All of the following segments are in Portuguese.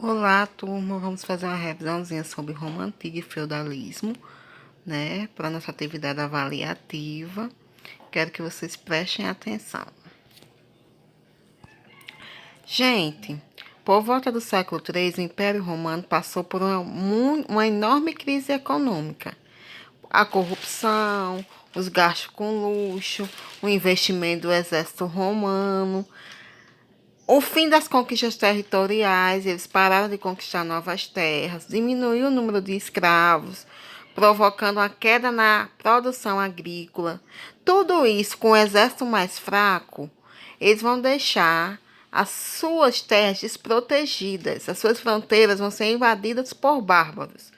Olá, turma. Vamos fazer uma revisãozinha sobre Roma Antiga e feudalismo, né? Para nossa atividade avaliativa. Quero que vocês prestem atenção. Gente, por volta do século III, o Império Romano passou por uma enorme crise econômica. A corrupção, os gastos com luxo, o investimento do exército romano, o fim das conquistas territoriais, eles pararam de conquistar novas terras, diminuiu o número de escravos, provocando uma queda na produção agrícola. Tudo isso com o exército mais fraco, eles vão deixar as suas terras desprotegidas, as suas fronteiras vão ser invadidas por bárbaros.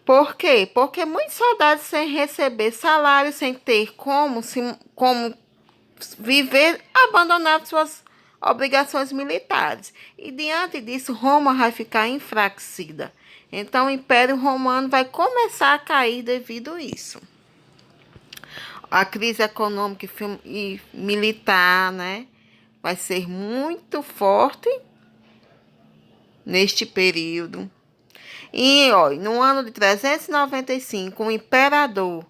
Por quê? Porque muitos soldados sem receber salário, sem ter como viver, abandonaram suas obrigações militares. E diante disso, Roma vai ficar enfraquecida. Então, o Império Romano vai começar a cair devido a isso. A crise econômica e militar, né, vai ser muito forte neste período. E, ó, no ano de 395, o imperador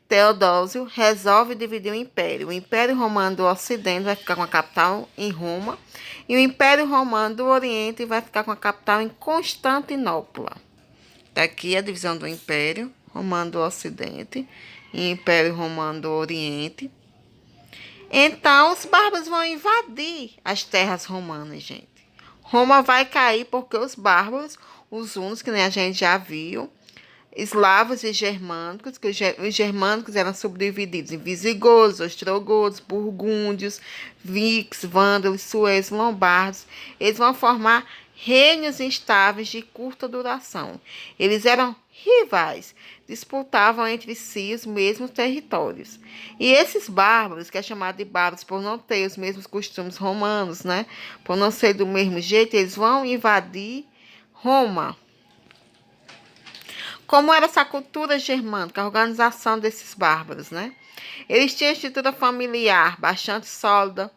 Teodósio resolve dividir o Império. O Império Romano do Ocidente vai ficar com a capital em Roma e o Império Romano do Oriente vai ficar com a capital em Constantinopla. Daqui a divisão do Império Romano do Ocidente e Império Romano do Oriente. Então, os bárbaros vão invadir as terras romanas, gente. Roma vai cair porque os bárbaros, os hunos, que nem a gente já viu, eslavos e germânicos, que os germânicos eram subdivididos em visigodos, ostrogodos, burgúndios, vikings, vândalos, suevos, lombardos. Eles vão formar reinos instáveis de curta duração. Eles eram rivais, disputavam entre si os mesmos territórios. E esses bárbaros, que é chamado de bárbaros por não ter os mesmos costumes romanos, né? Por não ser do mesmo jeito, eles vão invadir Roma. Como era essa cultura germânica, a organização desses bárbaros, né? Eles tinham estrutura familiar bastante sólida,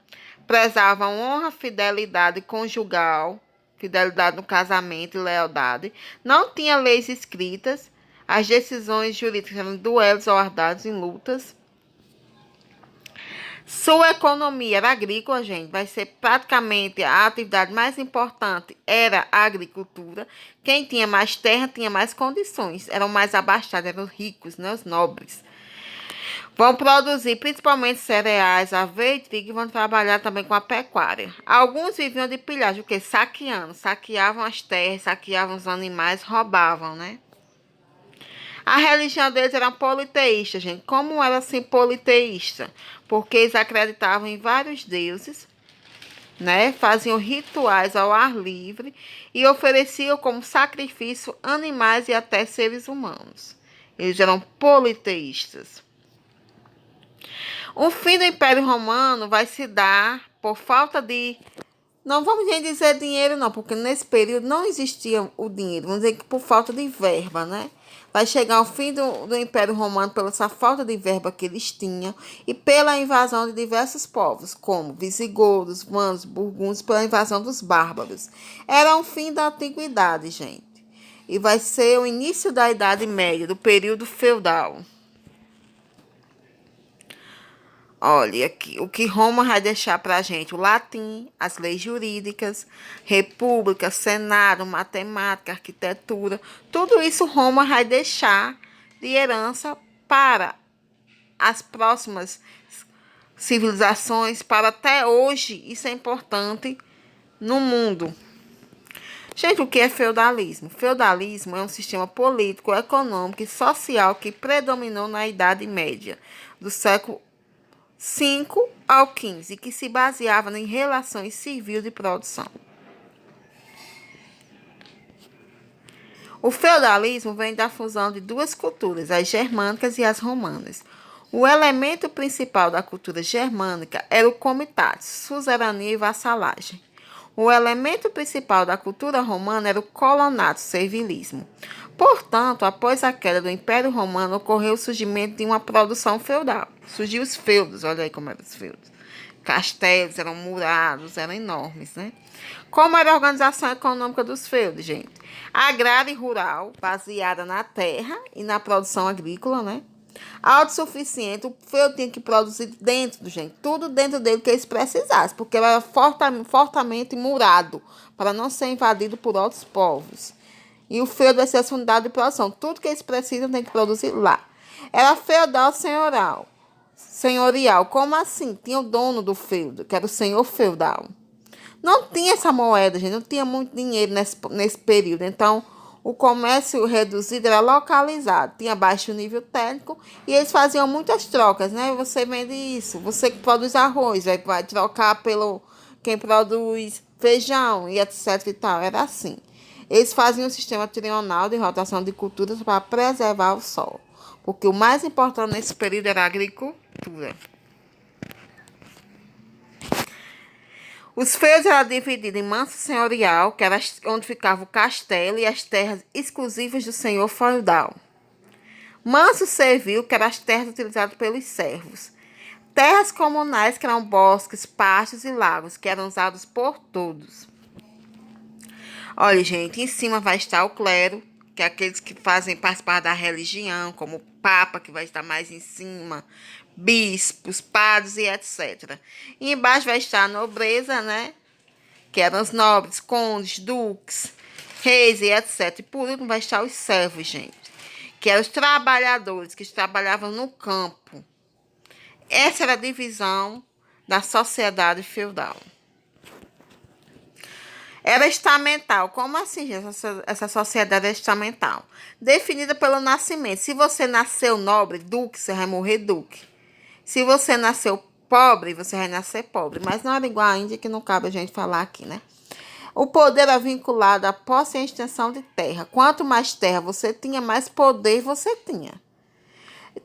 prezavam honra, fidelidade conjugal, fidelidade no casamento e lealdade, não tinha leis escritas, as decisões jurídicas eram duelos ou ardados em lutas. Sua economia era agrícola, gente, vai ser praticamente a atividade mais importante era a agricultura. Quem tinha mais terra tinha mais condições, eram mais abastados, eram ricos, né, os nobres. Vão produzir principalmente cereais, aveia e trigo e vão trabalhar também com a pecuária. Alguns viviam de pilhagem, porque saqueavam as terras, saqueavam os animais, roubavam, né? A religião deles era politeísta, gente. Como era assim politeísta? Porque eles acreditavam em vários deuses, né? Faziam rituais ao ar livre e ofereciam como sacrifício animais e até seres humanos. Eles eram politeístas. O fim do Império Romano vai se dar por falta de, não vamos nem dizer dinheiro não, porque nesse período não existia o dinheiro, vamos dizer que por falta de verba, né? Vai chegar o fim do Império Romano pela essa falta de verba que eles tinham e pela invasão de diversos povos, como visigodos, vândalos, burgúndios, pela invasão dos bárbaros. Era o fim da antiguidade, gente. E vai ser o início da Idade Média, do período feudal. Olha aqui, o que Roma vai deixar para a gente? O latim, as leis jurídicas, república, senado, matemática, arquitetura. Tudo isso Roma vai deixar de herança para as próximas civilizações, para até hoje. Isso é importante no mundo. Gente, o que é feudalismo? Feudalismo é um sistema político, econômico e social que predominou na Idade Média do século 5 ao 15, que se baseava em relações civil de produção. O feudalismo vem da fusão de duas culturas, as germânicas e as romanas. O elemento principal da cultura germânica era o comitatus, suzerania e vassalagem. O elemento principal da cultura romana era o colonato, servilismo. Portanto, após a queda do Império Romano, ocorreu o surgimento de uma produção feudal. Surgiu os feudos, olha aí como eram os feudos. castelos, eram murados, eram enormes, né? Como era a organização econômica dos feudos, gente? Agrária e rural, baseada na terra e na produção agrícola, né? Autossuficiente, o feudo tinha que produzir dentro, gente, tudo dentro dele que eles precisassem, porque ele era fortemente murado, para não ser invadido por outros povos. E o feudo vai ser a unidade de produção, tudo que eles precisam tem que produzir lá. Era feudal senhorial, como assim? Tinha o dono do feudo, que era o senhor feudal. Não tinha essa moeda, gente, não tinha muito dinheiro nesse período. Então, o comércio reduzido era localizado, tinha baixo nível técnico e eles faziam muitas trocas, né? Você vende isso, você que produz arroz, vai trocar pelo quem produz feijão e etc e tal. Era assim. Eles faziam um sistema trional de rotação de culturas para preservar o solo, porque o mais importante nesse período era a agricultura. Os feudos eram divididos em manso senhorial, que era onde ficava o castelo e as terras exclusivas do senhor feudal. Manso servil, que eram as terras utilizadas pelos servos. Terras comunais, que eram bosques, pastos e lagos, que eram usados por todos. Olha, gente, em cima vai estar o clero, que é aqueles que fazem participar da religião, como o Papa, que vai estar mais em cima, bispos, padres e etc. E embaixo vai estar a nobreza, né? Que eram os nobres, condes, duques, reis e etc. E por último vai estar os servos, gente, que eram os trabalhadores que trabalhavam no campo. Essa era a divisão da sociedade feudal. Era estamental. Como assim, gente? Essa sociedade é estamental. Definida pelo nascimento. Se você nasceu nobre, duque, você vai morrer duque. Se você nasceu pobre, você vai nascer pobre. Mas não era igual à Índia, que não cabe a gente falar aqui, né? O poder era vinculado à posse e à extensão de terra. Quanto mais terra você tinha, mais poder você tinha.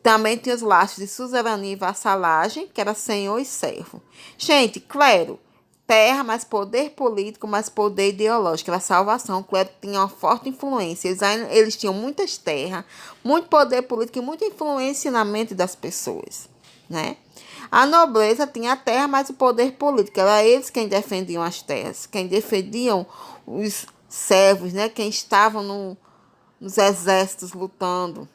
Também tinha os laços de suzerania e vassalagem, que era senhor e servo. Gente, clero, terra, mais poder político, mais poder ideológico, era salvação. O clero tinha uma forte influência. Eles tinham muitas terras, muito poder político e muita influência na mente das pessoas, né? A nobreza tinha a terra, mas o poder político. Era eles quem defendiam as terras, quem defendiam os servos, né? Quem estavam nos exércitos lutando.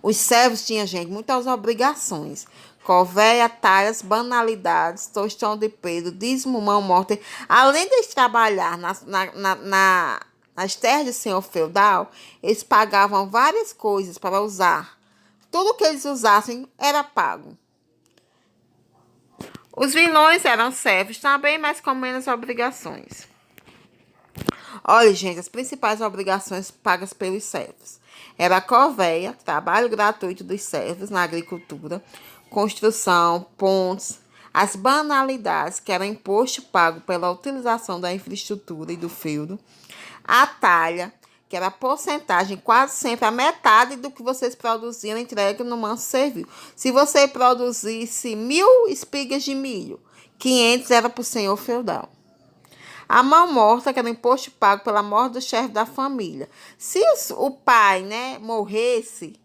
Os servos tinham, gente, muitas obrigações. Covéia, talhas, banalidades, tostão de Pedro, dízimo, mão morta. Além de eles trabalhar nas terras de senhor feudal, eles pagavam várias coisas para usar. Tudo que eles usassem era pago. Os vilões eram servos também, mas com menos obrigações. Olha, gente, as principais obrigações pagas pelos servos. Era a covéia, trabalho gratuito dos servos na agricultura, construção, pontes, as banalidades, que era imposto pago pela utilização da infraestrutura e do feudo, a talha, que era a porcentagem, quase sempre a metade do que vocês produziam entregue no manso servil. Se você produzisse 1.000 espigas de milho, 500 era para o senhor feudal. A mão morta, que era o imposto pago pela morte do chefe da família. Se o pai, né, morresse,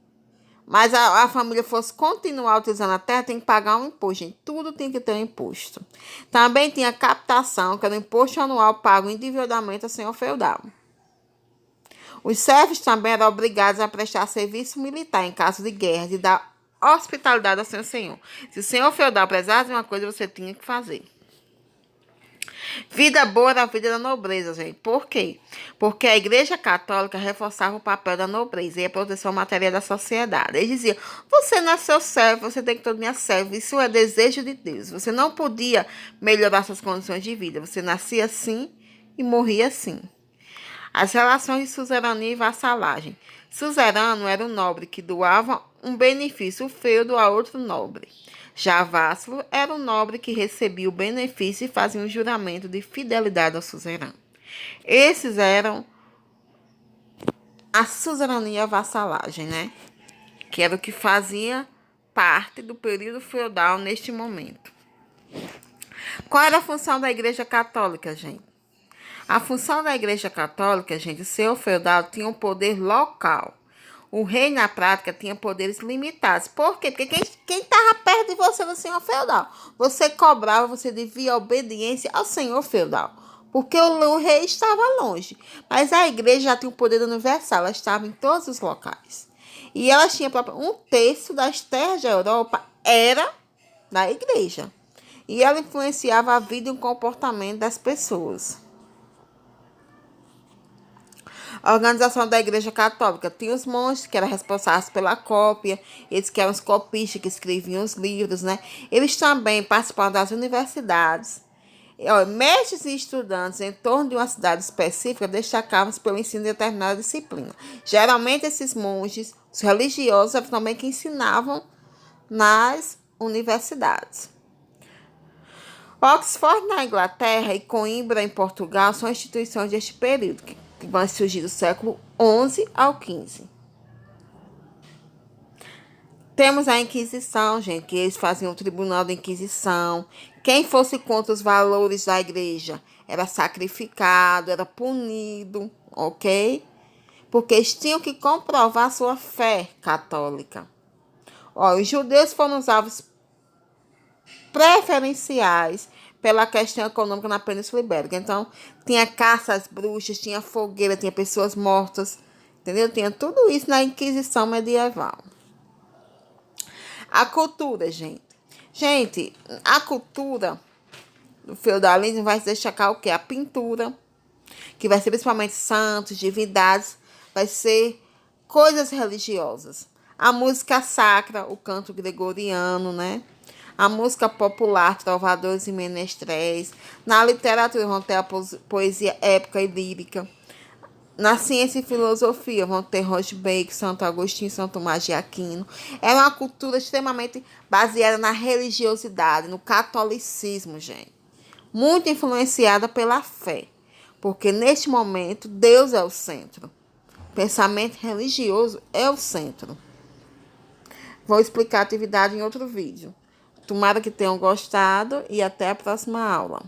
mas a família fosse continuar utilizando a terra, tem que pagar um imposto, gente. Tudo tem que ter um imposto. Também tinha captação, que era o imposto anual pago individualmente ao senhor feudal. Os servos também eram obrigados a prestar serviço militar em caso de guerra e dar hospitalidade ao seu senhor. Se o senhor feudal precisasse de uma coisa, você tinha que fazer. Vida boa era a vida da nobreza, gente. Por quê? Porque a Igreja Católica reforçava o papel da nobreza e a proteção material da sociedade. Eles diziam, você nasceu servo, você tem que tornar servo. Isso é desejo de Deus. Você não podia melhorar suas condições de vida. Você nascia assim e morria assim. As relações de suzerania e vassalagem. Suzerano era o nobre que doava um benefício feudo a outro nobre. Já vassalo era o nobre que recebia o benefício e fazia um juramento de fidelidade ao suzerano. Esses eram a suzerania e a vassalagem, né? Que era o que fazia parte do período feudal neste momento. Qual era a função da Igreja Católica, gente? A função da Igreja Católica, gente, o senhor feudal tinha um poder local. O rei, na prática, tinha poderes limitados. Por quê? Porque quem estava perto de você era o senhor feudal. Você cobrava, você devia obediência ao senhor feudal. Porque o rei estava longe. Mas a igreja já tinha um poder universal. Ela estava em todos os locais. E ela tinha um terço das terras da Europa era da igreja. E ela influenciava a vida e o comportamento das pessoas. A organização da Igreja Católica tinha os monges, que eram responsáveis pela cópia, eles que eram os copistas, que escreviam os livros, né? Eles também participavam das universidades. Mestres e estudantes em torno de uma cidade específica destacavam-se pelo ensino de determinada disciplina. Geralmente, esses monges, os religiosos, eram também que ensinavam nas universidades. Oxford, na Inglaterra, e Coimbra, em Portugal, são instituições deste período, que vão surgir do século XI ao XV. Temos a Inquisição, gente, que eles faziam o tribunal da Inquisição. Quem fosse contra os valores da igreja era sacrificado, era punido, ok? Porque eles tinham que comprovar sua fé católica. Os judeus foram os alvos preferenciais pela questão econômica na Península Ibérica. Então, tinha caça às bruxas, tinha fogueira, tinha pessoas mortas, entendeu? Tinha tudo isso na Inquisição medieval. A cultura, gente. Gente, a cultura do feudalismo vai se destacar o quê? A pintura, que vai ser principalmente santos, divindades, vai ser coisas religiosas. A música sacra, o canto gregoriano, né? A música popular, trovadores e menestréis. Na literatura vão ter a poesia épica e lírica. Na ciência e filosofia vão ter Roch Bacon, Santo Agostinho, Santo Tomás de Aquino. É uma cultura extremamente baseada na religiosidade, no catolicismo, gente. Muito influenciada pela fé. Porque neste momento Deus é o centro. O pensamento religioso é o centro. Vou explicar a atividade em outro vídeo. Tomara que tenham gostado e até a próxima aula.